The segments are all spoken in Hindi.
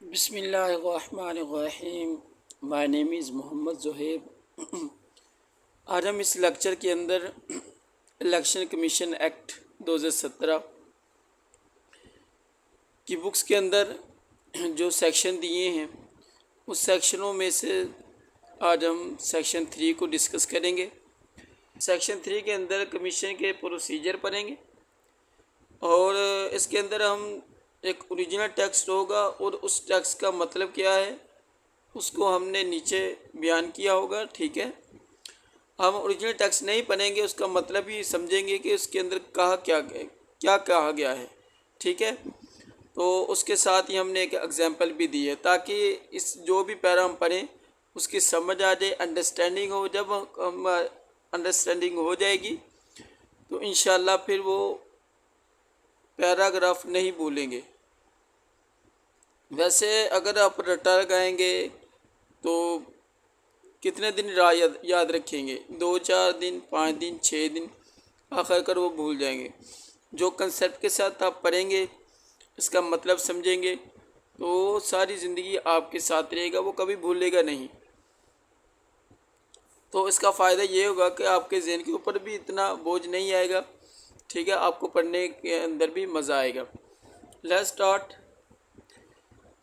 बिस्मिल्लाहिर्रहमानिर्रहीम। My name is Mohammad Zuhaib. आज हम इस लेक्चर के अंदर इलेक्शन कमीशन एक्ट 2017 की बुक्स के अंदर जो सेक्शन दिए हैं उस सेक्शनों में से आज हम सेक्शन 3 को डिस्कस करेंगे। सेक्शन 3 के अंदर कमीशन के प्रोसीजर पढ़ेंगे और इसके अंदर हम एक ओरिजिनल टेक्स्ट होगा और उस टेक्स्ट का मतलब क्या है उसको हमने नीचे बयान किया होगा। ठीक है, हम ओरिजिनल टेक्स्ट नहीं पढ़ेंगे, उसका मतलब ही समझेंगे कि उसके अंदर क्या कहा गया है। ठीक है, तो उसके साथ ही हमने एक एग्जांपल भी दी है ताकि इस जो भी पैरा हम पढ़ें उसकी समझ आ जाए, अंडरस्टैंडिंग हो। जब हम अंडरस्टैंडिंग हो जाएगी तो इंशाल्लाह फिर वो पैराग्राफ नहीं भूलेंगे। वैसे अगर आप रट्टा लगाएंगे तो कितने दिन याद रखेंगे? 2-4 दिन, 5 दिन, 6 दिन, आखिरकार वो भूल जाएंगे। जो कंसेप्ट के साथ आप पढ़ेंगे, इसका मतलब समझेंगे तो सारी ज़िंदगी आपके साथ रहेगा, वो कभी भूलेगा नहीं। तो इसका फ़ायदा ये होगा कि आपके ज़हन के ऊपर भी इतना बोझ नहीं आएगा। ठीक है, आपको पढ़ने के अंदर भी मज़ा आएगा। Let's start.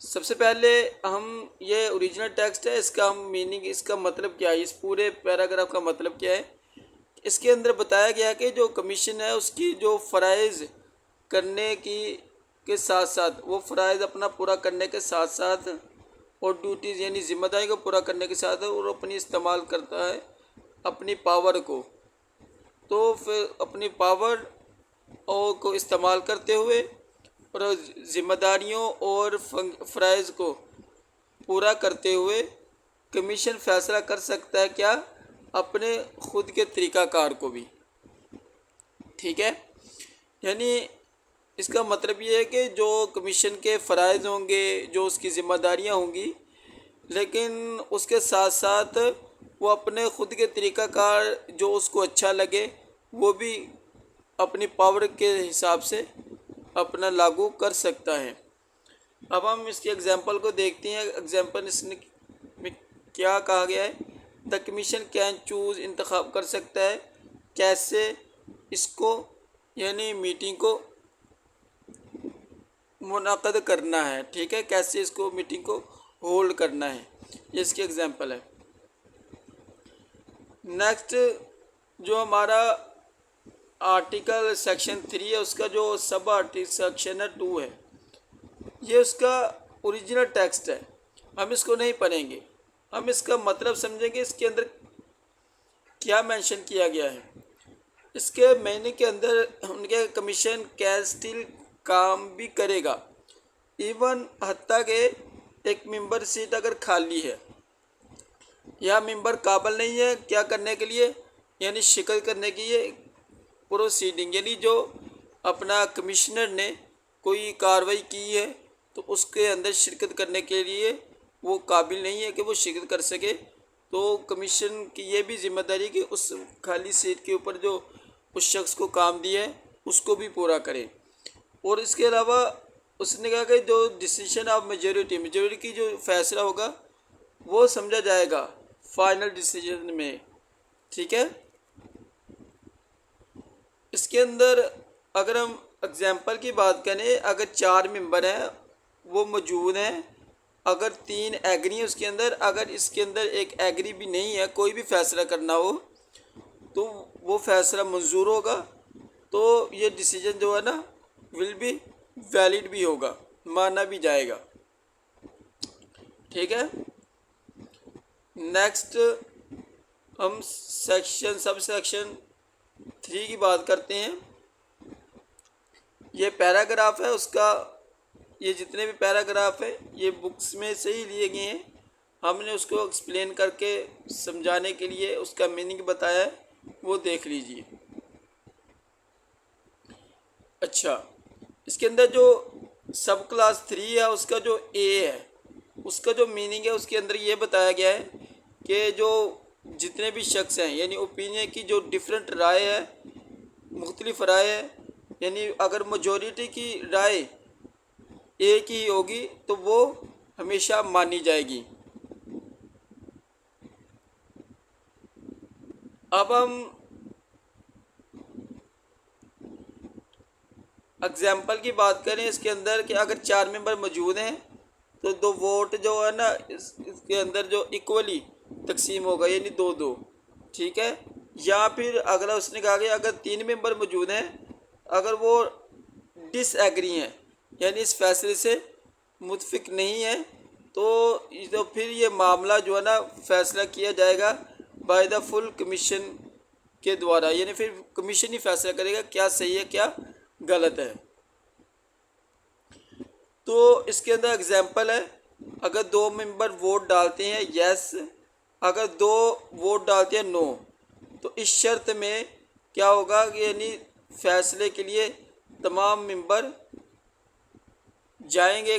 सबसे पहले हम ये ओरिजिनल टेक्स्ट है, इसका हम मीनिंग, इसका मतलब क्या है, इस पूरे पैराग्राफ का मतलब क्या है। इसके अंदर बताया गया कि जो कमीशन है उसकी जो फ़राइज़ करने के साथ साथ, वो फ़राइज़ अपना पूरा करने के साथ साथ और ड्यूटीज़ यानी ज़िम्मेदारी को पूरा करने के साथ और अपनी इस्तेमाल करता है अपनी पावर को। तो फिर अपनी पावर और को इस्तेमाल करते हुए और ज़िम्मेदारियों और फ़राइज़ को पूरा करते हुए कमीशन फ़ैसला कर सकता है क्या? अपने ख़ुद के तरीक़ाकार को भी। ठीक है, यानी इसका मतलब ये है कि जो कमीशन के फ़राइज़ होंगे, जो उसकी ज़िम्मेदारियां होंगी, लेकिन उसके साथ साथ वो अपने ख़ुद के तरीक़ाकार जो उसको अच्छा लगे वो भी अपनी पावर के हिसाब से अपना लागू कर सकता है। अब हम इसके एग्जांपल को देखते हैं। एग्जांपल इसमें क्या कहा गया है? द कमीशन कैन चूज़, इंतखाब कर सकता है कैसे इसको यानी मीटिंग को मुनक़द करना है। ठीक है, कैसे इसको मीटिंग को होल्ड करना है, ये इसके एग्जांपल है। नेक्स्ट जो हमारा आर्टिकल सेक्शन 3 है, उसका जो सब आर्टिकल सेक्शन है 2 है, ये उसका ओरिजिनल टेक्स्ट है। हम इसको नहीं पढ़ेंगे, हम इसका मतलब समझेंगे इसके अंदर क्या मेंशन किया गया है। इसके महीने के अंदर उनके कमीशन कैन स्टिल काम भी करेगा, इवन हत्ता के एक मेंबर सीट अगर खाली है या मेंबर काबिल नहीं है क्या करने के लिए, यानी शिकत करने की ये प्रोसीडिंग, यानी जो अपना कमिश्नर ने कोई कार्रवाई की है तो उसके अंदर शिरकत करने के लिए वो काबिल नहीं है कि वो शिरकत कर सके। तो कमीशन की ये भी जिम्मेदारी कि उस खाली सीट के ऊपर जो उस शख्स को काम दिया है उसको भी पूरा करे। और इसके अलावा उसने कहा कि जो डिसीजन ऑफ मेजोरिटी की जो फैसला होगा वो समझा जाएगा फाइनल डिसीजन में। ठीक है, इसके अंदर अगर हम एग्जांपल की बात करें, अगर 4 मेंबर हैं वो मौजूद हैं, अगर 3 एग्री हैं उसके अंदर, अगर इसके अंदर एक एग्री भी नहीं है, कोई भी फैसला करना हो तो वो फैसला मंजूर होगा, तो ये डिसीजन जो है ना विल बी वैलिड भी होगा, माना भी जाएगा। ठीक है, नेक्स्ट हम सब सेक्शन 3 की बात करते हैं। ये पैराग्राफ है उसका, ये जितने भी पैराग्राफ है ये बुक्स में से ही लिए गए हैं, हमने उसको एक्सप्लेन करके समझाने के लिए उसका मीनिंग बताया है, वो देख लीजिए। अच्छा, इसके अंदर जो सब क्लास 3 है उसका जो ए है उसका जो मीनिंग है उसके अंदर ये बताया गया है कि जो जितने भी शख्स हैं यानी ओपिनियन की जो डिफरेंट राय है, मुख्तलिफ राय है, यानी अगर मेजॉरिटी की राय एक ही होगी तो वो हमेशा मानी जाएगी। अब हम एग्जाम्पल की बात करें इसके अंदर कि अगर 4 मेंबर मौजूद हैं तो 2 वोट जो है ना इसके अंदर जो इक्वली तकसीम होगा, यानी 2-2, ठीक है। या फिर अगला उसने कहा कि अगर 3 मेंबर मौजूद हैं, अगर वो डिसएग्री हैं यानी इस फैसले से मुतफिक नहीं है, तो फिर ये मामला जो है ना फैसला किया जाएगा बाय द फुल कमीशन के द्वारा, यानी फिर कमीशन ही फैसला करेगा क्या सही है क्या गलत है। तो इसके अंदर एग्जाम्पल है, अगर 2 मेंबर वोट डालते हैं यस, अगर 2 वोट डालते हैं नो, तो इस शर्त में क्या होगा कि यानी फैसले के लिए तमाम मेंबर जाएंगे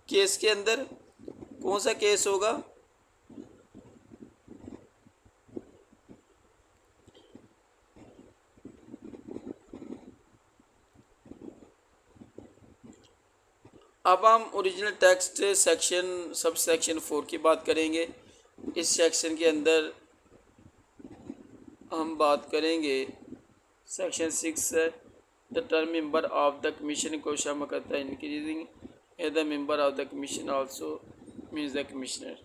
केस के अंदर। कौन सा केस होगा? अब हम original text section sub section 4 की बात करेंगे। इस सेक्शन के अंदर हम बात करेंगे सेक्शन 6 है, the term member of the commission को शामिल करता है increasing A the member of the commission also means the commissioner.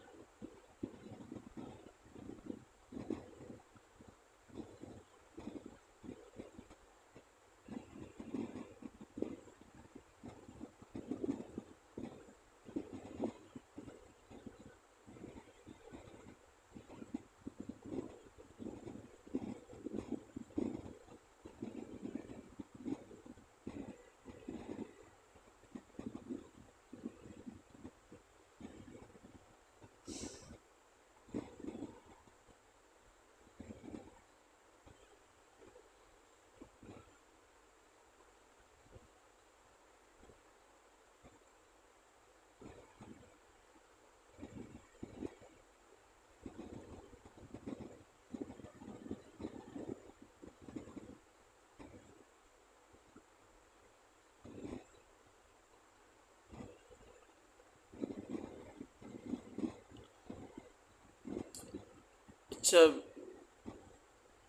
अच्छा,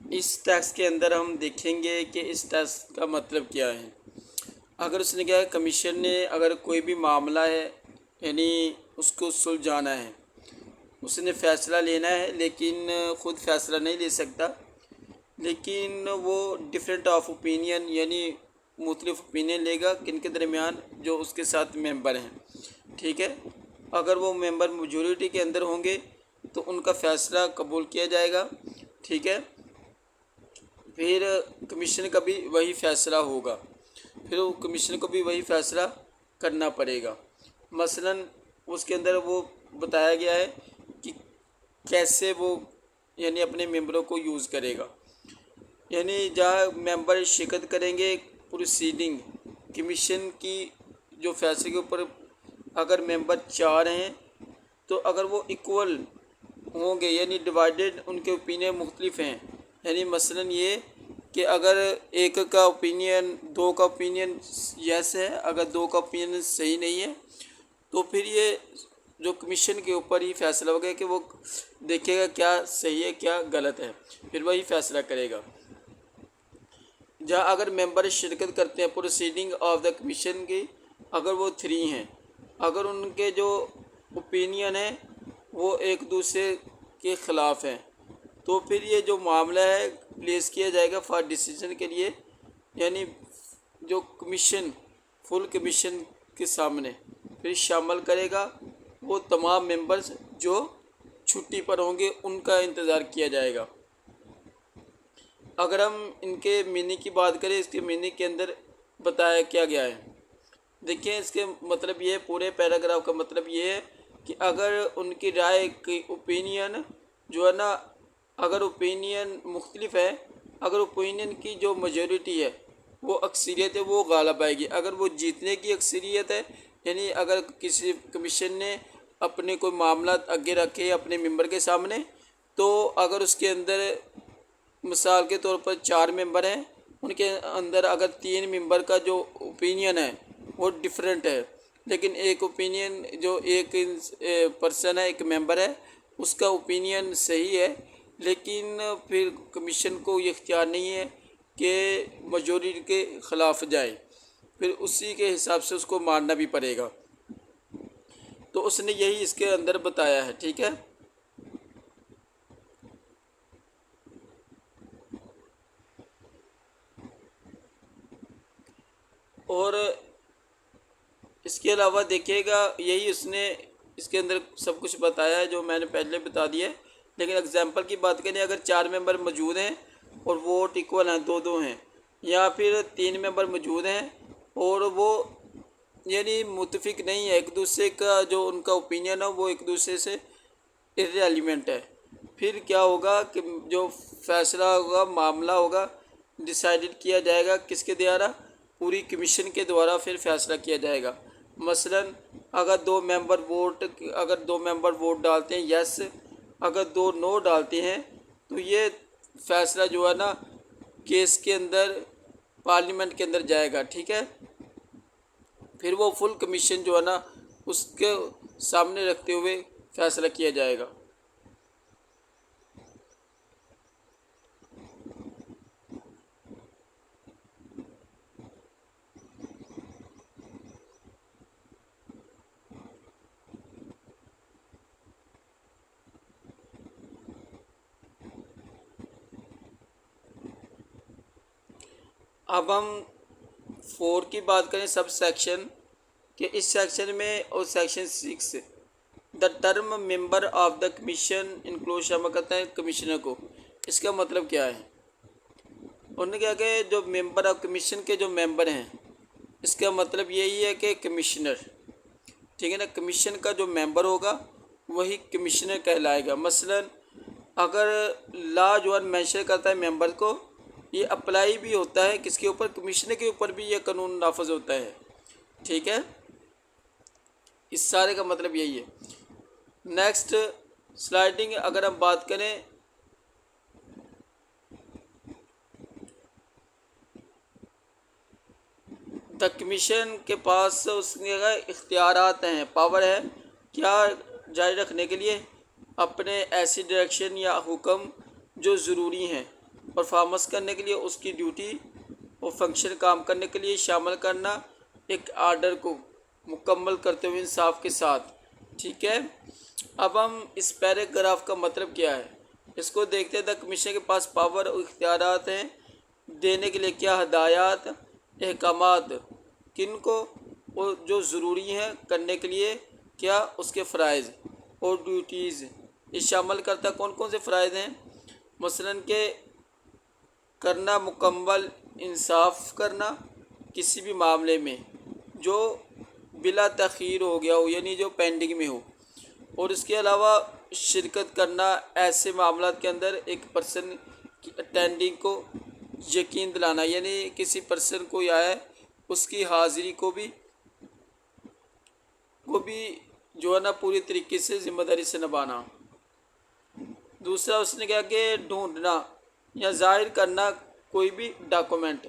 इस टैक्स के अंदर हम देखेंगे कि इस टैक्स का मतलब क्या है। अगर उसने क्या है, कमीशन ने अगर कोई भी मामला है यानी उसको सुलझाना है, उसने फ़ैसला लेना है लेकिन ख़ुद फ़ैसला नहीं ले सकता, लेकिन वो डिफरेंट ऑफ ओपिनियन यानी मुख्तलिफ ओपिनियन लेगा किन के दरमियान, जो उसके साथ मेंबर हैं, ठीक है। अगर वो मेंबर मेजॉरिटी के अंदर होंगे तो उनका फ़ैसला कबूल किया जाएगा, ठीक है। फिर कमीशन का भी वही फ़ैसला होगा, फिर वो कमीशन को भी वही फ़ैसला करना पड़ेगा। मसलन उसके अंदर वो बताया गया है कि कैसे वो यानी अपने मेंबरों को यूज़ करेगा, यानी जहाँ मेंबर शिरकत करेंगे प्रोसीडिंग कमीशन की जो फैसले के ऊपर, अगर मेंबर 4 हैं तो अगर वो इक्वल होंगे यानी डिवाइडेड, उनके ओपिनियन मुख्तलिफ हैं, यानी मसलन ये कि अगर एक का ओपिनियन 2 का ओपिनियन यस है, अगर 2 का ओपिनियन सही नहीं है, तो फिर ये जो कमीशन के ऊपर ही फैसला होगा कि वो देखेगा क्या सही है क्या गलत है, फिर वही फैसला करेगा। जहाँ अगर मेंबर शिरकत करते हैं प्रोसीडिंग ऑफ द कमीशन की, अगर वो 3 हैं, अगर उनके जो ओपिनियन है वो एक दूसरे के ख़िलाफ़ हैं, तो फिर ये जो मामला है प्लेस किया जाएगा फॉर डिसीजन के लिए, यानी जो कमीशन फुल कमीशन के सामने फिर शामिल करेगा। वो तमाम मेंबर्स जो छुट्टी पर होंगे उनका इंतज़ार किया जाएगा। अगर हम इनके मीनिंग की बात करें, इसके मीनिंग के अंदर बताया क्या गया है, देखिए इसके मतलब ये पूरे पैराग्राफ का मतलब ये है कि अगर उनकी राय की ओपिनियन जो है ना, अगर ओपिनियन मुख्तलिफ है, अगर ओपिनियन की जो मेजॉरिटी है वो अक्सरियत है वो गालिब आएगी। अगर वो जीतने की अक्सरियत है, यानी अगर किसी कमीशन ने अपने कोई मामला आगे रखे अपने मेंबर के सामने, तो अगर उसके अंदर मिसाल के तौर पर 4 मेंबर हैं, उनके अंदर अगर 3 मेंबर का जो ओपिनियन है वो डिफरेंट है, लेकिन एक ओपिनियन जो एक पर्सन है, एक मेंबर है, उसका ओपिनियन सही है, लेकिन फिर कमीशन को ये इख्तियार नहीं है कि मेजॉरिटी के ख़िलाफ़ जाए, फिर उसी के हिसाब से उसको मानना भी पड़ेगा। तो उसने यही इसके अंदर बताया है, ठीक है। और इसके अलावा देखिएगा, यही उसने इसके अंदर सब कुछ बताया है जो मैंने पहले बता दिया है। लेकिन एग्जांपल की बात करें, अगर 4 मेंबर मौजूद हैं और वोट इक्वल हैं, 2-2 हैं, या फिर 3 मेंबर मौजूद हैं और वो यानी मुतफिक नहीं है, एक दूसरे का जो उनका ओपिनियन है वो एक दूसरे से इररेलेवेंट है, फिर क्या होगा कि जो फैसला होगा, मामला होगा, डिसाइडेड किया जाएगा किसके द्वारा? पूरी कमीशन के द्वारा फिर फैसला किया जाएगा। मसलन अगर दो मेंबर वोट डालते हैं यस, अगर 2 नो डालते हैं, तो ये फैसला जो है ना केस के अंदर, पार्लियामेंट के अंदर जाएगा, ठीक है। फिर वो फुल कमीशन जो है ना उसके सामने रखते हुए फैसला किया जाएगा। अब हम 4 की बात करें, सब सेक्शन के, इस सेक्शन में और section 6 the term member of the commission include शामिल करते हैं कमिश्नर को। इसका मतलब क्या है? उन्होंने क्या कि जो मेंबर ऑफ कमीशन के जो मेंबर हैं, इसका मतलब यही है कि कमिश्नर, ठीक है ना, कमीशन का जो मेंबर होगा वही कमिश्नर कहलाएगा। मसलन अगर लॉ जो है मेंशन करता है मेंबर को, ये अप्लाई भी होता है किसके ऊपर? कमिश्नर के ऊपर भी ये कानून नाफज होता है, ठीक है। इस सारे का मतलब यही है। नेक्स्ट स्लाइडिंग अगर हम बात करें, द कमीशन के पास उसके इख्तियारात हैं, पावर है क्या जारी रखने के लिए अपने ऐसी डायरेक्शन या हुक्म जो ज़रूरी हैं परफॉर्मेंस करने के लिए, उसकी ड्यूटी और फंक्शन काम करने के लिए शामिल करना एक आर्डर को मुकम्मल करते हुए इंसाफ के साथ, ठीक है। अब हम इस पैराग्राफ का मतलब क्या है इसको देखते हैं। द कमीशन के पास पावर और इख्तियारात हैं देने के लिए क्या हदायत, अहकामात किन को, और जो ज़रूरी हैं करने के लिए क्या उसके फ़राइज़ और ड्यूटीज़। ये शामिल करता कौन कौन से फ़राइज़ हैं? मसलन के करना मुकम्मल इंसाफ करना किसी भी मामले में जो बिला तख़ीर हो गया हो, यानी जो पेंडिंग में हो, और इसके अलावा शिरकत करना ऐसे मामलात के अंदर एक पर्सन की अटेंडिंग को यकीन दिलाना, यानी किसी पर्सन को आया है उसकी हाज़िरी को भी जो है ना पूरी तरीके से ज़िम्मेदारी से निभाना। दूसरा उसने क्या कि ढूंढना या ज़ाहिर करना कोई भी डॉक्यूमेंट,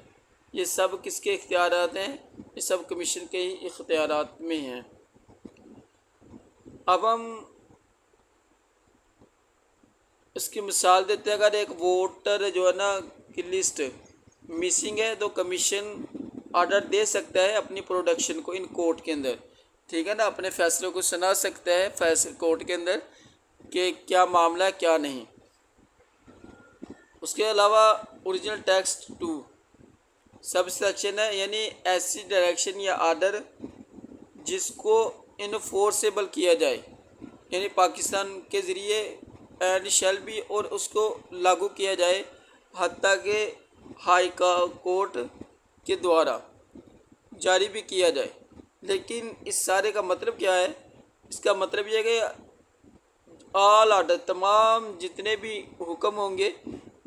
ये सब किसके इख्तियारात हैं? ये सब कमीशन के ही इख्तियारात में हैं। अब हम इसकी मिसाल देते हैं। अगर एक वोटर जो है ना की लिस्ट मिसिंग है तो कमीशन ऑर्डर दे सकता है अपनी प्रोडक्शन को इन कोर्ट के अंदर, ठीक है ना, अपने फैसलों को सुना सकता है फैसले कोर्ट के अंदर कि क्या मामला है क्या नहीं। उसके अलावा ओरिजिनल टेक्स्ट 2 सब सेक्शन है, यानी ऐसी डायरेक्शन या आर्डर जिसको इनफोर्सेबल किया जाए, यानी पाकिस्तान के ज़रिए एंड शैल बी, और उसको लागू किया जाए हत्ता के हाई कोर्ट के द्वारा जारी भी किया जाए। लेकिन इस सारे का मतलब क्या है? इसका मतलब यह है कि ऑल आर्डर, तमाम जितने भी हुक्म होंगे,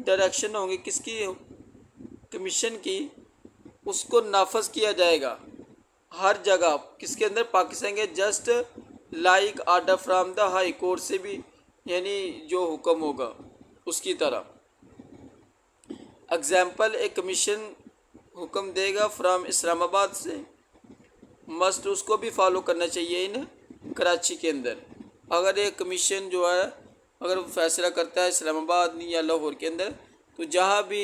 डायरेक्शन होंगे किसकी? कमीशन की, उसको नाफज किया जाएगा हर जगह किसके अंदर? पाकिस्तान के, just like order from the high court से भी, यानी जो हुक्म होगा उसकी तरह। एग्जाम्पल, एक कमीशन हुक्म देगा फ्राम इस्लामाबाद से मस्ट उसको भी फॉलो करना चाहिए इन कराची के अंदर। अगर एक कमीशन जो है अगर वो फैसला करता है इस्लामाबाद या लाहौर के अंदर, तो जहाँ भी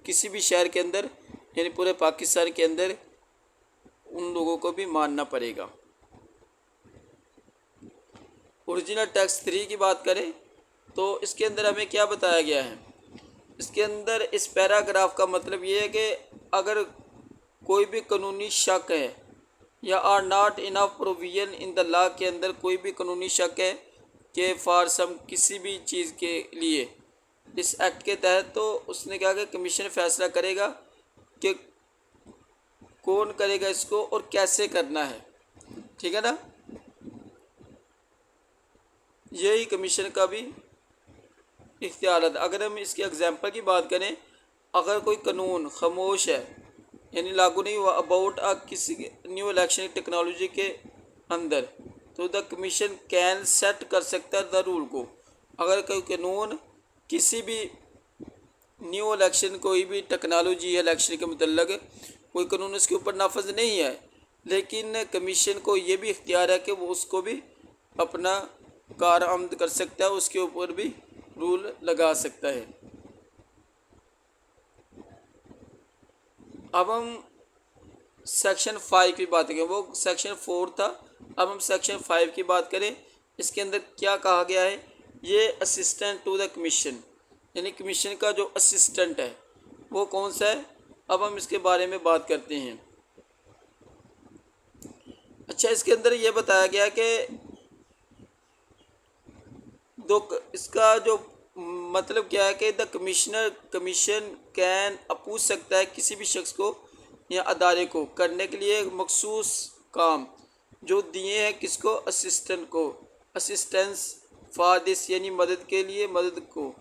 किसी भी शहर के अंदर यानी पूरे पाकिस्तान के अंदर उन लोगों को भी मानना पड़ेगा। ओरिजिनल टेक्स्ट 3 की बात करें तो इसके अंदर हमें क्या बताया गया है। इसके अंदर इस पैराग्राफ का मतलब ये है कि अगर कोई भी कानूनी शक है या are not enough provision in the law के अंदर कोई भी कानूनी शक है कि फॉर सम किसी भी चीज़ के लिए इस एक्ट के तहत, तो उसने कहा कि कमीशन फैसला करेगा कि कौन करेगा इसको और कैसे करना है। ठीक है ना, यही कमीशन का भी इख्तियार है। अगर हम इसके एग्जांपल की बात करें, अगर कोई कानून खामोश है यानी लागू नहीं हुआ अबाउट किसी न्यू इलेक्शन टेक्नोलॉजी के अंदर, तो द कमीशन कैन सेट कर सकता है द रूल को। अगर कोई कानून किसी भी न्यू इलेक्शन कोई भी टेक्नोलॉजी है इलेक्शन के मतलब कोई कानून उसके ऊपर नाफज नहीं है, लेकिन कमीशन को ये भी इख्तियार है कि वो उसको भी अपना कारआमद कर सकता है, उसके ऊपर भी रूल लगा सकता है। अब हम सेक्शन 5 की बात करें, वो सेक्शन 4 था, अब हम सेक्शन 5 की बात करें। इसके अंदर क्या कहा गया है, ये असिस्टेंट टू द कमीशन यानी कमीशन का जो असिस्टेंट है वो कौन सा है, अब हम इसके बारे में बात करते हैं। अच्छा, इसके अंदर ये बताया गया कि इसका जो मतलब क्या है कि द कमीशन कैन पूछ सकता है किसी भी शख्स को या अदारे को करने के लिए मखसूस काम जो दिए हैं किसको, असिस्टेंट को, असिस्टेंस फॉर दिस यानी मदद के लिए, मदद को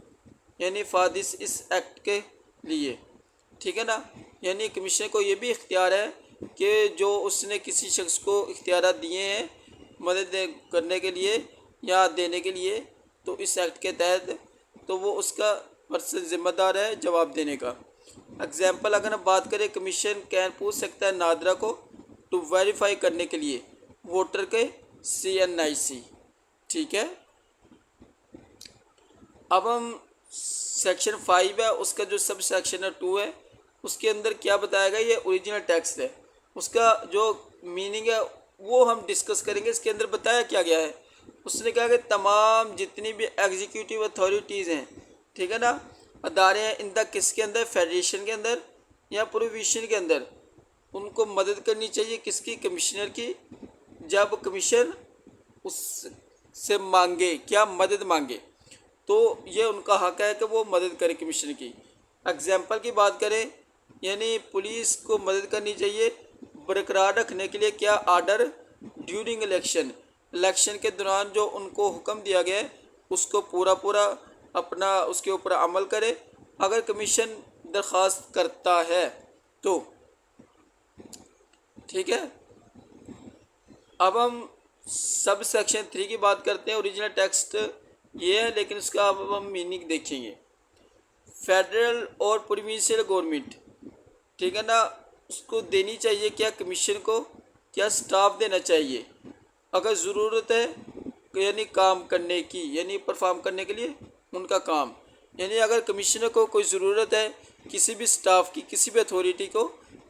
यानी फॉर दिस इस एक्ट के लिए। ठीक है ना, यानी कमीशन को ये भी इख्तियार है कि जो उसने किसी शख्स को इख्तियार दिए हैं मदद करने के लिए या देने के लिए, तो इस एक्ट के तहत तो वो उसका पर्सन ज़िम्मेदार है जवाब देने का। एग्जाम्पल अगर हम बात करें, कमीशन कैन पूछ सकता है नादरा को टू वेरीफाई करने के लिए वोटर के CNIC। ठीक है, अब हम सेक्शन 5 है उसका जो सब सेक्शन है 2 है, उसके अंदर क्या बताया गया, ये ओरिजिनल टेक्स्ट है, उसका जो मीनिंग है वो हम डिस्कस करेंगे। इसके अंदर बताया क्या गया है, उसने कहा कि तमाम जितनी भी एग्जीक्यूटिव अथॉरिटीज़ हैं, ठीक है ना, अदारे हैं, इन द किसके अंदर, फेडरेशन के अंदर या प्रोविशन के अंदर, उनको मदद करनी चाहिए किसकी, कमिश्नर की, जब कमीशन उससे मांगे क्या, मदद मांगे, तो ये उनका हक है कि वो मदद करे कमीशन की। एग्जाम्पल की बात करें, यानी पुलिस को मदद करनी चाहिए बरकरार रखने के लिए क्या, आर्डर ड्यूरिंग इलेक्शन के दौरान जो उनको हुक्म दिया गया है उसको पूरा अपना उसके ऊपर अमल करे। अगर कमीशन दरख्वास्त करता है तो ठीक है। अब हम सब सेक्शन 3 की बात करते हैं। ओरिजिनल टेक्स्ट ये है, लेकिन इसका अब हम मीनिंग देखेंगे। फेडरल और प्रोविंशियल गवर्नमेंट, ठीक है ना, उसको देनी चाहिए क्या, कमीशन को क्या स्टाफ देना चाहिए अगर ज़रूरत है, यानी काम करने की, यानी परफॉर्म करने के लिए उनका काम, यानी अगर कमिश्नर को कोई ज़रूरत है किसी भी स्टाफ की, किसी भी अथॉरिटी को,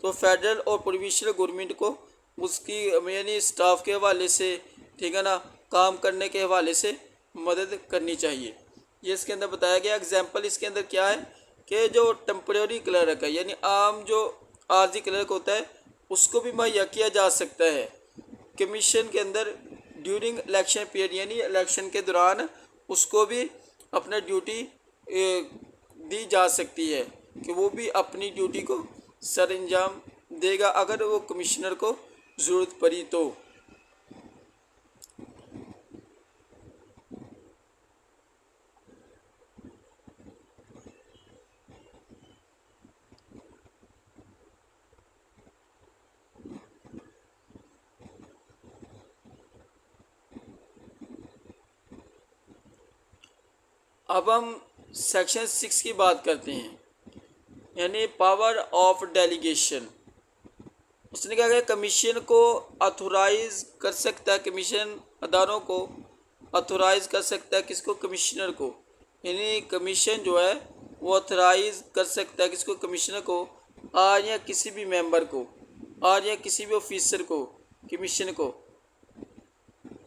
तो फेडरल और प्रोविंशियल गवर्नमेंट को उसकी यानी स्टाफ के हवाले से, ठीक है ना, काम करने के हवाले से मदद करनी चाहिए। ये इसके अंदर बताया गया। एग्जाम्पल इसके अंदर क्या है कि जो टेम्परेरी क्लर्क है, यानी आम जो आर्जी क्लर्क होता है, उसको भी मुहैया किया जा सकता है कमीशन के अंदर ड्यूरिंग इलेक्शन पीरियड, यानी इलेक्शन के दौरान उसको भी अपना ड्यूटी दी जा सकती है कि वो भी अपनी ड्यूटी को सर अंजाम देगा अगर वो कमिश्नर को ज़रूरत पड़ी तो। अब हम सेक्शन 6 की बात करते हैं, यानी पावर ऑफ डेलीगेशन। उसने क्या किया, कमीशन को ऑथोराइज कर सकता है, कमीशन अदारों को ऑथोराइज कर सकता है, किसको, कमिश्नर को। यानी कमीशन जो है वो ऑथोराइज कर सकता है किसको, कमिश्नर को, और या किसी भी मेंबर को, और या किसी भी ऑफिसर को, कमीशन को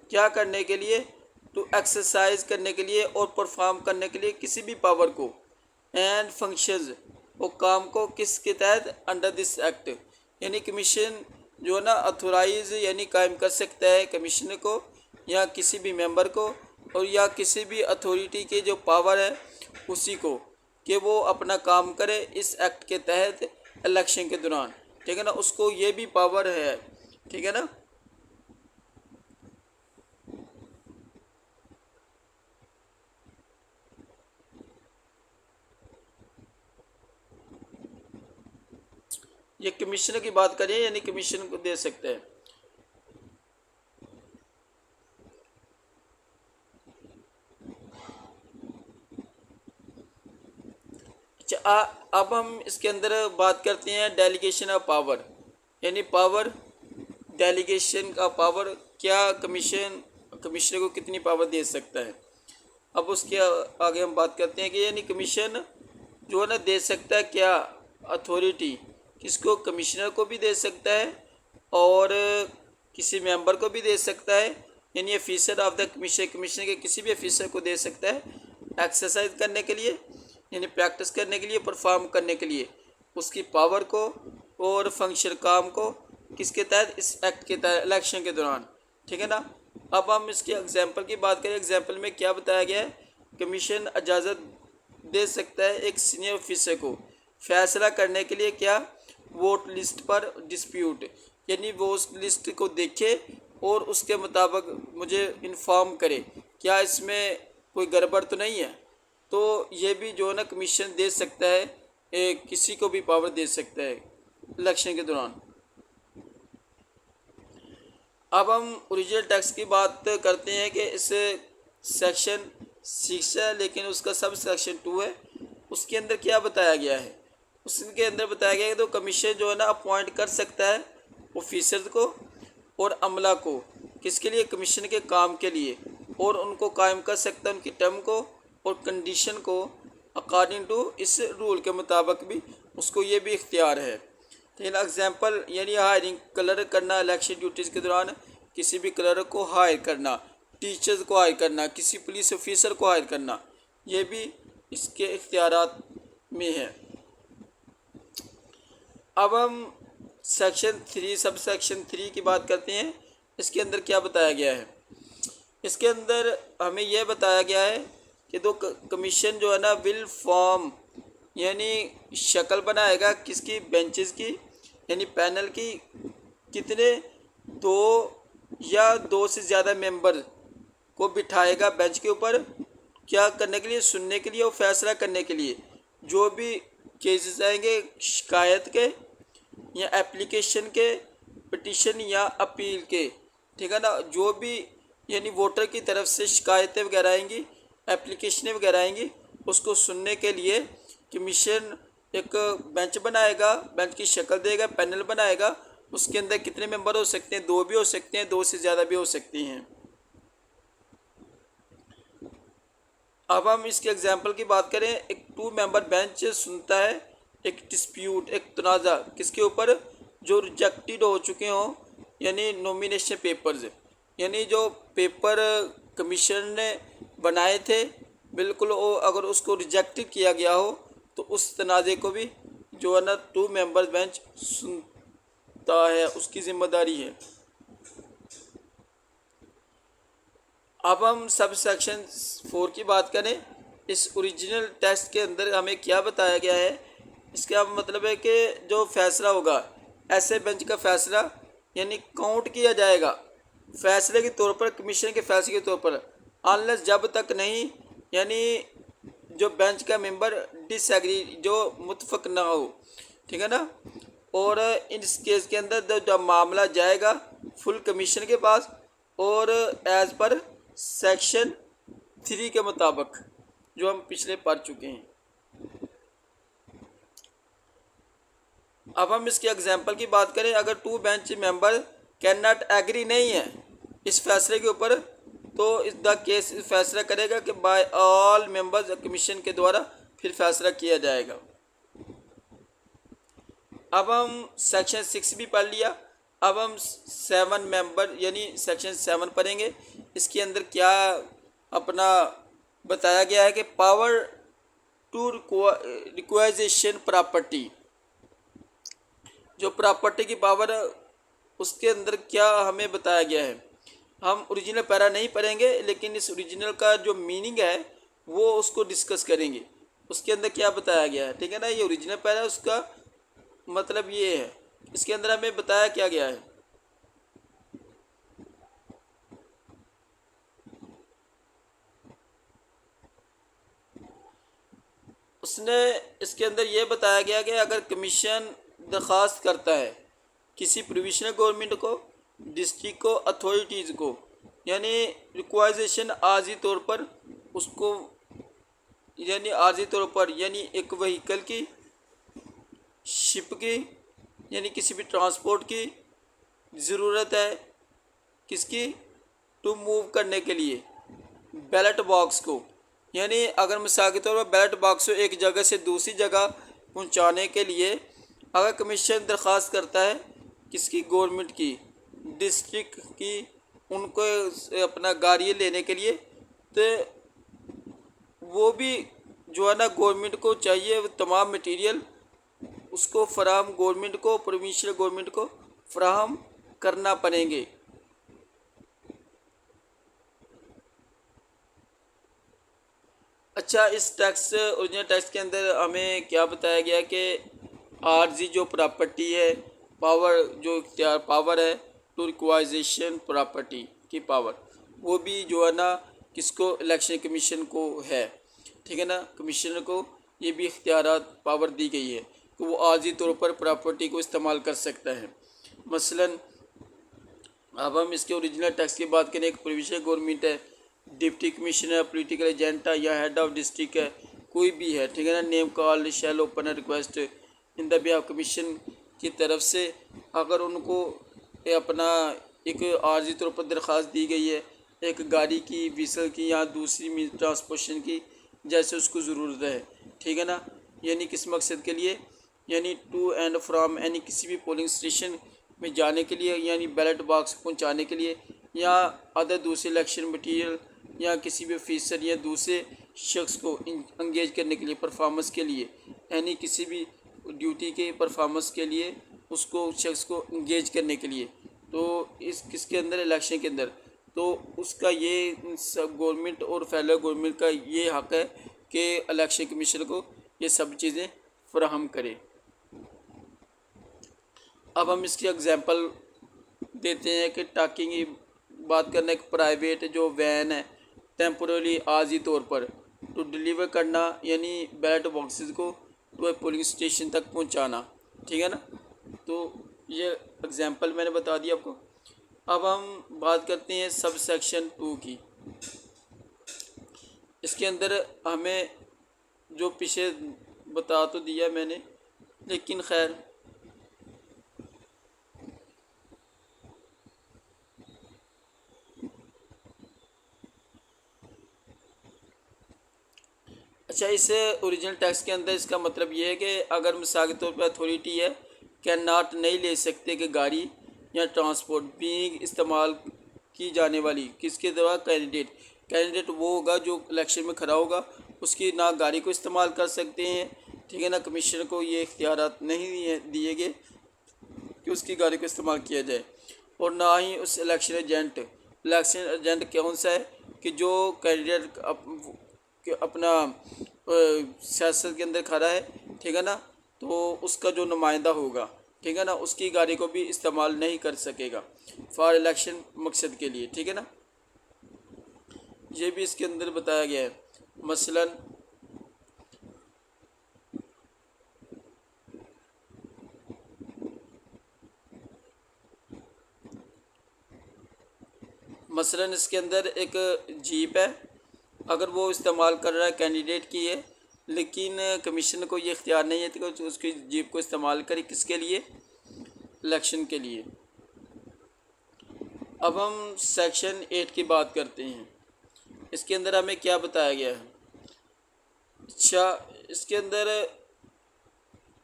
क्या करने के लिए, टू एक्सरसाइज करने के लिए और परफॉर्म करने के लिए किसी भी पावर को, एंड फंक्शंस और काम को किसके तहत, अंडर दिस एक्ट। यानी कमीशन जो है ना अथोराइज यानी कायम कर सकता है कमिश्नर को या किसी भी मेंबर को और या किसी भी अथॉरिटी के जो पावर है उसी को, कि वो अपना काम करे इस एक्ट के तहत इलेक्शन के दौरान। ठीक है ना, उसको ये भी पावर है। ठीक है ना। ये कमिश्नर की बात करें यानी कमीशन को दे सकते हैं। अब हम इसके अंदर बात करते हैं डेलीगेशन ऑफ पावर, यानी पावर डेलीगेशन का पावर, क्या कमिश्नर को कितनी पावर दे सकता है। अब उसके आगे हम बात करते हैं कि यानी कमीशन जो है ना दे सकता है क्या, अथॉरिटी किसको, कमिश्नर को भी दे सकता है और किसी मेंबर को भी दे सकता है, यानी officer of the commission, commissioner के किसी भी ऑफिसर को दे सकता है एक्सरसाइज करने के लिए, यानी प्रैक्टिस करने के लिए, परफॉर्म करने के लिए उसकी पावर को और फंक्शन काम को किसके तहत, इस एक्ट के तहत इलेक्शन के दौरान। ठीक है ना। अब हम इसके एग्जाम्पल की बात करें। एग्जाम्पल में क्या बताया गया है, कमीशन इजाज़त दे सकता है एक सीनियर ऑफिसर को फैसला करने के लिए, क्या, वोट लिस्ट पर डिस्प्यूट, यानी वो उस लिस्ट को देखे और उसके मुताबिक मुझे इन्फॉर्म करे क्या इसमें कोई गड़बड़ तो नहीं है। तो ये भी जो है ना कमीशन दे सकता है, किसी को भी पावर दे सकता है इलेक्शन के दौरान। अब हम ओरिजिनल टैक्स की बात करते हैं कि इस सेक्शन 6 है लेकिन उसका सब सेक्शन 2 है। उसके अंदर क्या बताया गया है, उसके अंदर बताया गया है तो कमीशन जो है ना अपॉइंट कर सकता है ऑफिसर्स को और अमला को, किसके लिए, कमीशन के काम के लिए, और उनको कायम कर सकता है उनकी टर्म को और कंडीशन को अकॉर्डिंग टू इस रूल के मुताबिक भी उसको ये भी इख्तियार है। लेकिन एग्जाम्पल यानी हायरिंग, क्लर्क करना इलेक्शन ड्यूटीज़ के दौरान, किसी भी क्लर्क को हायर करना, टीचर्स को हायर करना, किसी पुलिस ऑफिसर को हायर करना, ये भी इसके इख्तियारात में है। अब हम सेक्शन 3 सब सेक्शन 3 की बात करते हैं। इसके अंदर क्या बताया गया है, इसके अंदर हमें यह बताया गया है कि दो कमीशन जो है ना विल फॉर्म यानी शक्ल बनाएगा किसकी, बेंचेस की, यानी पैनल की, कितने, 2 या 2 से ज़्यादा मेंबर को बिठाएगा बेंच के ऊपर, क्या करने के लिए, सुनने के लिए और फैसला करने के लिए जो भी केसेस आएंगे शिकायत के या एप्लीकेशन के, पिटीशन या अपील के। ठीक है ना, जो भी यानी वोटर की तरफ से शिकायतें वगैरह आएंगी, एप्लीकेशनें वगैरह आएंगी, उसको सुनने के लिए कमीशन एक बेंच बनाएगा, बेंच की शक्ल देगा, पैनल बनाएगा। उसके अंदर कितने मेंबर हो सकते हैं, 2 भी हो सकते हैं, 2 से ज़्यादा भी हो सकती हैं। अब हम इसके एग्जाम्पल की बात करें। एक 2 मेंबर बेंच सुनता है एक डिस्प्यूट, एक तनाज़ा किसके ऊपर, जो रिजेक्टेड हो चुके हों, यानी नॉमिनेशन पेपर्स, यानी जो पेपर कमीशन ने बनाए थे बिल्कुल, वो अगर उसको रिजेक्ट किया गया हो तो उस तनाज़े को भी जो है ना 2 मेंबर बेंच सुनता है, उसकी जिम्मेदारी है। अब हम सब सेक्शन 4 की बात करें। इस ओरिजिनल टेक्स्ट के अंदर हमें क्या बताया गया है, इसका मतलब है कि जो फैसला होगा ऐसे बेंच का फैसला यानी काउंट किया जाएगा फैसले के तौर पर, कमीशन के फैसले के तौर पर, अनलेस जब तक नहीं यानी जो बेंच का मेंबर डिसएग्री, जो मुतफक ना हो। ठीक है ना। और इस केस के अंदर जब मामला जाएगा फुल कमीशन के पास और एज पर सेक्शन 3 के मुताबिक जो हम पिछले पढ़ चुके हैं। अब हम इसके एग्जाम्पल की बात करें, अगर two bench member can not agree नहीं है इस फैसले के ऊपर, तो इस द केस फैसला करेगा कि बाय ऑल मेंबर्स कमीशन के द्वारा फिर फैसला किया जाएगा। अब हम सेक्शन 6 भी पढ़ लिया। अब हम 7 मेंबर यानी सेक्शन 7 पढ़ेंगे। इसके अंदर क्या अपना बताया गया है कि पावर टू रिक्वाइजेशन प्रॉपर्टी, जो प्रॉपर्टी की पावर है उसके अंदर क्या हमें बताया गया है। हम ओरिजिनल पैरा नहीं पढ़ेंगे, लेकिन इस ओरिजिनल का जो मीनिंग है वो उसको डिस्कस करेंगे। उसके अंदर क्या बताया गया है, ठीक है ना। ये ओरिजिनल पैरा, उसका मतलब ये है। इसके अंदर हमें बताया क्या गया है। उसने इसके अंदर ये बताया गया कि अगर कमीशन दरख्वास्त करता है किसी प्रोविशनल गवर्नमेंट को, डिस्ट्रिक्ट को, अथॉरिटीज़ को, यानी रिक्वाइजेशन आर्जी तौर पर उसको, यानी आर्जी तौर पर, यानी एक व्हीकल की, शिप की, यानी किसी भी ट्रांसपोर्ट की ज़रूरत है, किसकी, टू मूव करने के लिए बैलेट बॉक्स को, यानी अगर मिसाल के तौर पर बैलेट बॉक्स को एक जगह से दूसरी जगह पहुंचाने के लिए अगर कमीशन दरख्वास्त करता है किसकी, गवर्नमेंट की, डिस्ट्रिक्ट की, उनको अपना गाड़ी लेने के लिए, तो वो भी जो है ना गवर्नमेंट को चाहिए, वो तमाम मटेरियल उसको फराहम गवर्नमेंट को, प्रोविंशियल गवर्नमेंट को फराहम करना पड़ेंगे। अच्छा, इस टैक्स ओरिजिनल टैक्स के अंदर हमें क्या बताया गया कि आर्जी जो प्रॉपर्टी है, पावर जो इख्तियार पावर है टू रिक्वाइजेशन प्रॉपर्टी की पावर, वो भी जो है ना किसको, इलेक्शन कमीशन को है, ठीक है ना। कमिश्नर को ये भी इख्तियारात पावर दी गई है कि वो आर्जी तौर पर प्रॉपर्टी को इस्तेमाल कर सकता है। मसलन अब हम इसके ओरिजिनल टैक्स की बात करें, एक प्रोविंशियल गवर्नमेंट है, डिप्टी कमिश्नर, पॉलिटिकल एजेंट या हेड ऑफ डिस्ट्रिक्ट है, कोई भी है, ठीक है ना। Name call shall open request in the behalf commission की तरफ से अगर उनको अपना एक आर्जी तौर पर दरख्वास्त दी गई है एक गाड़ी की, व्हीकल की या दूसरी मीन ट्रांसपोर्टेशन की, जैसे उसको ज़रूरत है, ठीक है ना। यानी किस मकसद के लिए, यानी टू एंड फ्राम, यानी किसी भी पोलिंग स्टेशन में जाने के लिए, यानी बैलेट बॉक्स पहुंचाने के लिए, या अदर दूसरे इलेक्शन मटीरियल, या किसी भी ऑफिसर या दूसरे शख्स को इंगेज करने के लिए, परफॉर्मेंस के लिए, यानी किसी भी ड्यूटी के परफॉर्मेंस के लिए उसको शख्स को इंगेज करने के लिए, तो इस किसके अंदर, इलेक्शन के अंदर, तो उसका ये सब गवर्नमेंट और फेडरल गवर्नमेंट का ये हक़ है कि इलेक्शन कमीशन को ये सब चीज़ें फराहम करे। अब हम इसकी एग्जांपल देते हैं कि टाकिंग की बात करना, एक प्राइवेट जो वैन है टेम्पोरली आर्जी तौर पर टू डिलीवर करना, यानी बैलेट बॉक्सेस को तो पोलिंग स्टेशन तक पहुंचाना, ठीक है ना। तो ये एग्जांपल मैंने बता दिया आपको। अब हम बात करते हैं सब सेक्शन 2 की। इसके अंदर हमें जो पीछे बता तो दिया मैंने, लेकिन खैर अच्छा, इस ओरिजिनल टैक्स के अंदर इसका मतलब ये है कि अगर मिसाल के तौर पर अथॉरिटी है कैन नॉट नहीं ले सकते कि गाड़ी या ट्रांसपोर्ट बीइंग इस्तेमाल की जाने वाली किसके द्वारा, कैंडिडेट वो होगा जो इलेक्शन में खड़ा होगा, उसकी ना गाड़ी को इस्तेमाल कर सकते हैं, ठीक है ना। कमिश्नर को ये इख्तियारात नहीं दिए गए कि उसकी गाड़ी को इस्तेमाल किया जाए, और ना ही उस इलेक्शन एजेंट कौन सा है कि जो कैंडिडेट अपना सियासत के अंदर खड़ा है, ठीक है ना, तो उसका जो नुमाइंदा होगा, ठीक है ना, उसकी गाड़ी को भी इस्तेमाल नहीं कर सकेगा फॉर इलेक्शन मकसद के लिए, ठीक है ना। ये भी इसके अंदर बताया गया है। मसलन इसके अंदर एक जीप है, अगर वो इस्तेमाल कर रहा है कैंडिडेट की है, लेकिन कमीशन को ये इख्तियार नहीं है कि उसकी जीप को इस्तेमाल करे किसके लिए, इलेक्शन के लिए। अब हम सेक्शन 8 की बात करते हैं। इसके अंदर हमें क्या बताया गया है। अच्छा, इसके अंदर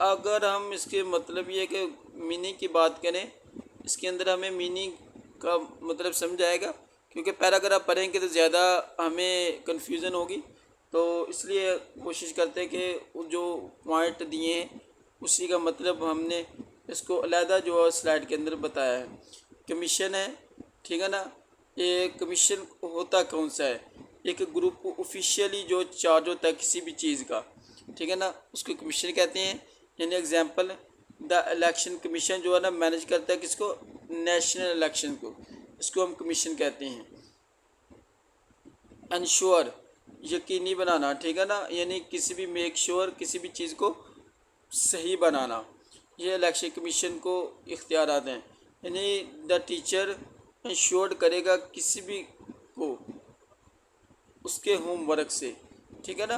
अगर हम इसके मतलब ये कि मीनिंग की बात करें, इसके अंदर हमें मीनिंग का मतलब समझ आएगा, क्योंकि पैराग्राफ पढ़ेंगे तो ज़्यादा हमें कन्फ्यूज़न होगी। तो इसलिए कोशिश करते हैं कि जो पॉइंट दिए हैं उसी का मतलब हमने इसको अलहदा जो स्लाइड के अंदर बताया है। कमीशन है, ठीक है ना। ये कमीशन होता कौन सा है, एक ग्रुप ऑफिशियली जो चार्ज होता है किसी भी चीज़ का, ठीक है ना, उसको कमीशन कहते हैं। यानी एग्जांपल, द इलेक्शन कमीशन जो है ना मैनेज करता है किसको, नेशनल इलेक्शन को, इसको हम कमीशन कहते हैं। इंश्योर, यकीनी बनाना, ठीक है ना, यानी किसी भी मेक श्योर किसी भी चीज़ को सही बनाना, ये इलेक्शन कमीशन को इख्तियारात हैं। यानी द टीचर इंश्योर करेगा किसी भी को उसके होमवर्क से, ठीक है ना,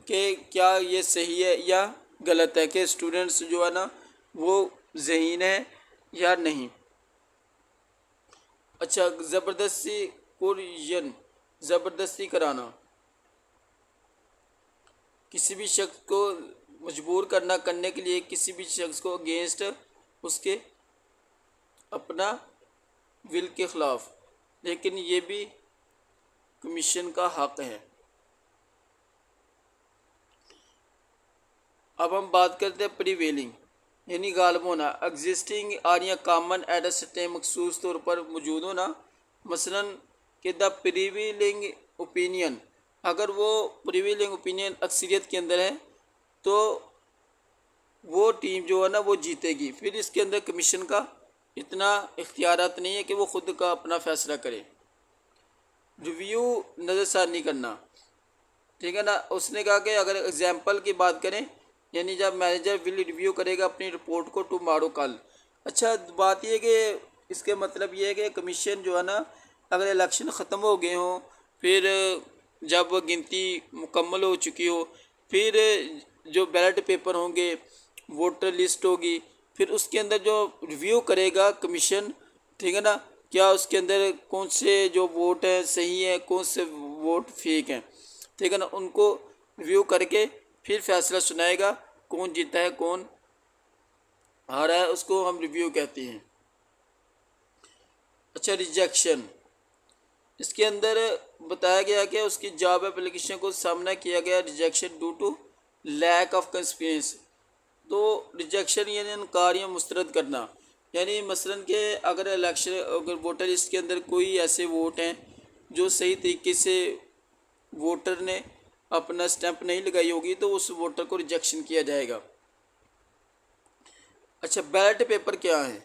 कि क्या ये सही है या गलत है, कि स्टूडेंट्स जो है ना वो ज़हीन है या नहीं। अच्छा, ज़बरदस्ती कुरियन, ज़बरदस्ती कराना, किसी भी शख्स को मजबूर करना करने के लिए, किसी भी शख्स को अगेंस्ट उसके अपना विल के ख़िलाफ़, लेकिन ये भी कमीशन का हक़ है। अब हम बात करते हैं प्रीवेलिंग, यानी गालिब होना। एग्जिस्टिंग और या कामन एट अ सर्टेन, मखसूस तौर पर मौजूद होना। मसलन कि द प्रीवेलिंग ओपिनियन, अगर वो प्रीवेलिंग ओपिनियन अक्सरियत के अंदर है तो वो टीम जो है ना वो जीतेगी। फिर इसके अंदर कमीशन का इतना इख्तियारात नहीं है कि वो ख़ुद का अपना फ़ैसला करे। रिव्यू नज़रसानी करना, ठीक है ना। उसने कहा कि अगर एग्जांपल की बात करें, यानी जब मैनेजर विल रिव्यू करेगा अपनी रिपोर्ट को टुमारो, कल। अच्छा, बात यह कि इसके मतलब ये है कि कमीशन जो है ना अगर इलेक्शन ख़त्म हो गए हों, फिर जब गिनती मुकम्मल हो चुकी हो, फिर जो बैलेट पेपर होंगे, वोटर लिस्ट होगी, फिर उसके अंदर जो रिव्यू करेगा कमीशन, ठीक है ना, क्या उसके अंदर कौन से जो वोट हैं सही हैं, कौन से वोट फेक हैं, ठीक है ना, उनको रिव्यू करके फिर फैसला सुनाएगा कौन जीता है कौन हारा है, उसको हम रिव्यू कहते हैं। अच्छा, रिजेक्शन, इसके अंदर बताया गया कि उसकी जॉब एप्लीकेशन को सामना किया गया rejection due to lack of experience. तो रिजेक्शन यानी इनकार या मुस्तरद करना, यानी मसलन के अगर वोटर लिस्ट के अंदर कोई ऐसे वोट हैं जो सही तरीके से वोटर ने अपना स्टैंप नहीं लगाई होगी तो उस वोटर को रिजेक्शन किया जाएगा। अच्छा, बैलेट पेपर क्या है।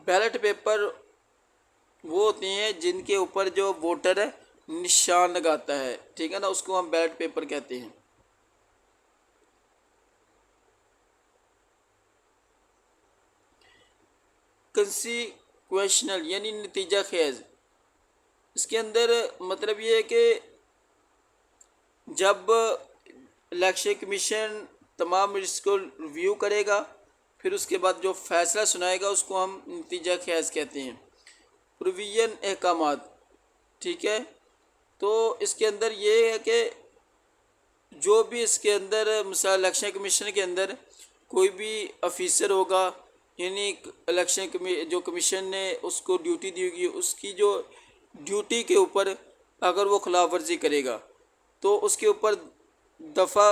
बैलेट पेपर वो होते हैं जिनके ऊपर जो वोटर है निशान लगाता है, ठीक है ना, उसको हम बैलेट पेपर कहते हैं। कंसीक्वेंशनल यानी नतीजा खेज, इसके अंदर मतलब ये है कि जब इलेक्शन कमीशन तमाम इसको रिव्यू करेगा, फिर उसके बाद जो फैसला सुनाएगा उसको हम नतीजा खेज कहते हैं। प्रोविजन अहकामात, ठीक है, तो इसके अंदर ये है कि जो भी इसके अंदर मिसाल इलेक्शन कमीशन के अंदर कोई भी ऑफिसर होगा, यानी इलेक्शन जो कमीशन ने उसको ड्यूटी दी होगी, उसकी जो ड्यूटी के ऊपर अगर वो खिलाफ वर्जी करेगा तो उसके ऊपर दफ़ा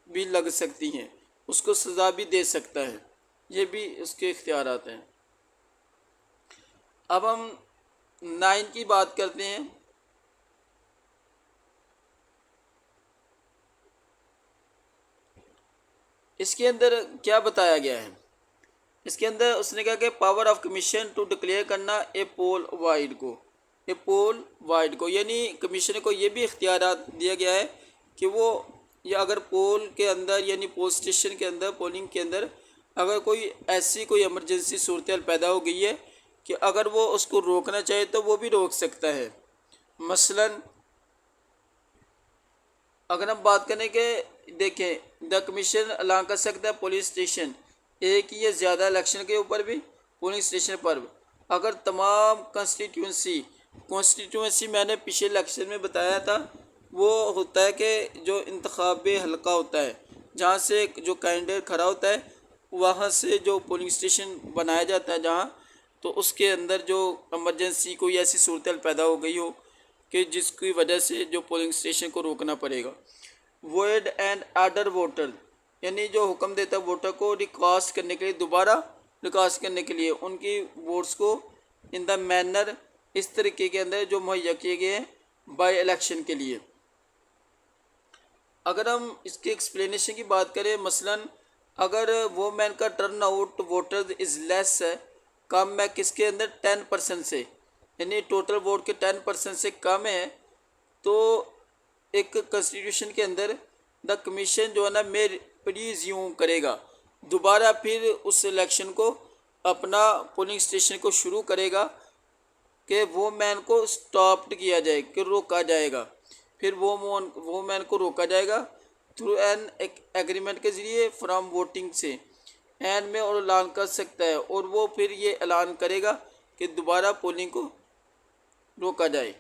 भी लग सकती हैं, उसको सज़ा भी दे सकता है, ये भी उसके इख्तियारात हैं। अब हम 9 की बात करते हैं। इसके अंदर क्या बताया गया है, इसके अंदर उसने कहा कि power of commission to declare करना ए पोल वाइड को, ए पोल वाइड को, यानी कमीशन को ये भी इख्तियारात दिया गया है कि वो या अगर पोल के अंदर यानी पोल स्टेशन के अंदर पोलिंग के अंदर अगर कोई ऐसी कोई इमरजेंसी सूरत पैदा हो गई है कि अगर वो उसको रोकना चाहे तो वो भी रोक सकता है। मसलन अगर हम बात करें कि देखें, द कमीशन ऐलान कर सकता है पुलिस स्टेशन, एक या ज़्यादा इलेक्शन के ऊपर भी पोलिंग स्टेशन पर, अगर तमाम कॉन्स्टिट्यूंसी मैंने पिछले इलेक्शन में बताया था, वो होता है कि जो इंतखाबी हलका होता है जहाँ से जो कैंडिडेट खड़ा होता है वहाँ से जो पोलिंग स्टेशन बनाया जाता है जहाँ, तो उसके अंदर जो इमरजेंसी कोई ऐसी सूरत पैदा हो गई हो कि जिसकी वजह से जो पोलिंग स्टेशन को रोकना पड़ेगा। वॉइड एंड आर्डर वोटर, यानी जो हुक्म देता है वोटर को रिकास्ट करने के लिए, दोबारा रिकास्ट करने के लिए उनकी वोट्स को इन द मैनर, इस तरीके के अंदर जो मुहैया किए गए हैं बाय इलेक्शन के लिए। अगर हम इसके एक्सप्लेनेशन की बात करें, मसलन अगर वोमेन का turn out voter is less है, कम है किसके अंदर 10% से, यानी टोटल वोट के 10% से कम है, तो एक कॉन्स्टिट्यूशन के अंदर द कमीशन जो है ना मे प्रीज्यूम करेगा, दोबारा फिर उस इलेक्शन को अपना पोलिंग स्टेशन को शुरू करेगा कि वो मैन को स्टॉप्ड किया जाए, कि रोका जाएगा, फिर वो मैन को रोका जाएगा थ्रू एन एग्रीमेंट के ज़रिए फ्रॉम वोटिंग से, एंड में और ऐलान कर सकता है, और वो फिर ये ऐलान करेगा कि दोबारा पोलिंग को रोका जाए।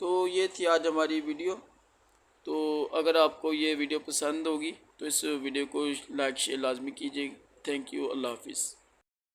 तो ये थी आज हमारी वीडियो। तो अगर आपको ये वीडियो पसंद होगी तो इस वीडियो को लाइक शेयर लाजमी कीजिए। Thank you. अल्लाह हाफिज़।